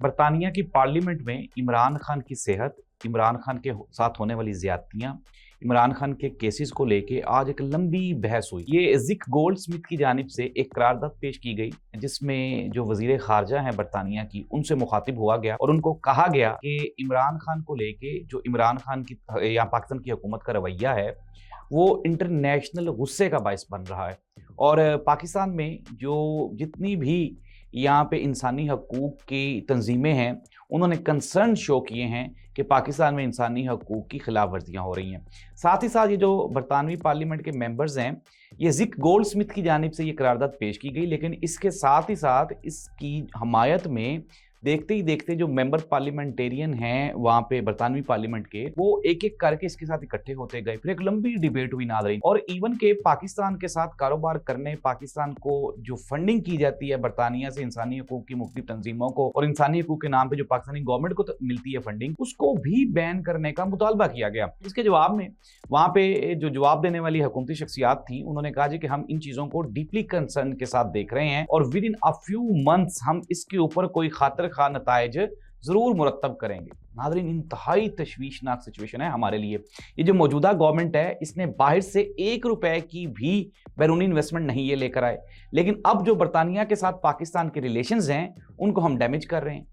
برطانیہ کی پارلیمنٹ میں عمران خان کی صحت، عمران خان کے ساتھ ہونے والی زیادتیاں، عمران خان کے کیسز کو لے کے آج ایک لمبی بحث ہوئی۔ یہ زک گولڈ سمتھ کی جانب سے ایک قرارداد پیش کی گئی جس میں جو وزیر خارجہ ہیں برطانیہ کی، ان سے مخاطب ہوا گیا اور ان کو کہا گیا کہ عمران خان کو لے کے جو عمران خان کی یا پاکستان کی حکومت کا رویہ ہے وہ انٹرنیشنل غصے کا باعث بن رہا ہے، اور پاکستان میں جو جتنی بھی یہاں پہ انسانی حقوق کی تنظیمیں ہیں انہوں نے کنسرن شو کیے ہیں کہ پاکستان میں انسانی حقوق کی خلاف ورزیاں ہو رہی ہیں۔ ساتھ ہی ساتھ یہ جو برطانوی پارلیمنٹ کے ممبرز ہیں، یہ زک گولڈ سمتھ کی جانب سے یہ قرارداد پیش کی گئی، لیکن اس کے ساتھ ہی ساتھ اس کی حمایت میں دیکھتے ہی دیکھتے جو ممبر پارلیمنٹیرین ہیں وہاں پہ برطانوی پارلیمنٹ کے، وہ ایک ایک کر کے اس کے ساتھ اکٹھے ہوتے گئے، پھر ایک لمبی ڈیبیٹ ہوئی ناظرین، اور ایون کہ پاکستان کے ساتھ کاروبار کرنے، پاکستان کو جو فنڈنگ کی جاتی ہے برطانیہ سے انسانی حقوق کی مختلف تنظیموں کو، اور انسانی حقوق کے نام پہ جو پاکستانی گورنمنٹ کو ملتی ہے فنڈنگ، اس کو بھی بین کرنے کا مطالبہ کیا گیا۔ اس کے جواب میں وہاں پہ جو جواب دینے والی حکومتی شخصیات تھیں، انہوں نے کہا جی کہ ہم ان چیزوں کو ڈیپلی کنسرن کے ساتھ دیکھ رہے ہیں اور with in a few months ہم اس کے اوپر کوئی خاطر خواہ نتائج ضرور مرتب کریں گے۔ ناظرین، انتہائی تشویشناک سچویشن ہے ہمارے لیے۔ یہ جو موجودہ گورنمنٹ ہے، اس نے باہر سے 1 روپے کی بھی بیرونی انویسٹمنٹ نہیں یہ لے کر آئے، لیکن اب جو برطانیہ کے ساتھ پاکستان کے ریلیشنز ہیں ان کو ہم ڈیمیج کر رہے ہیں۔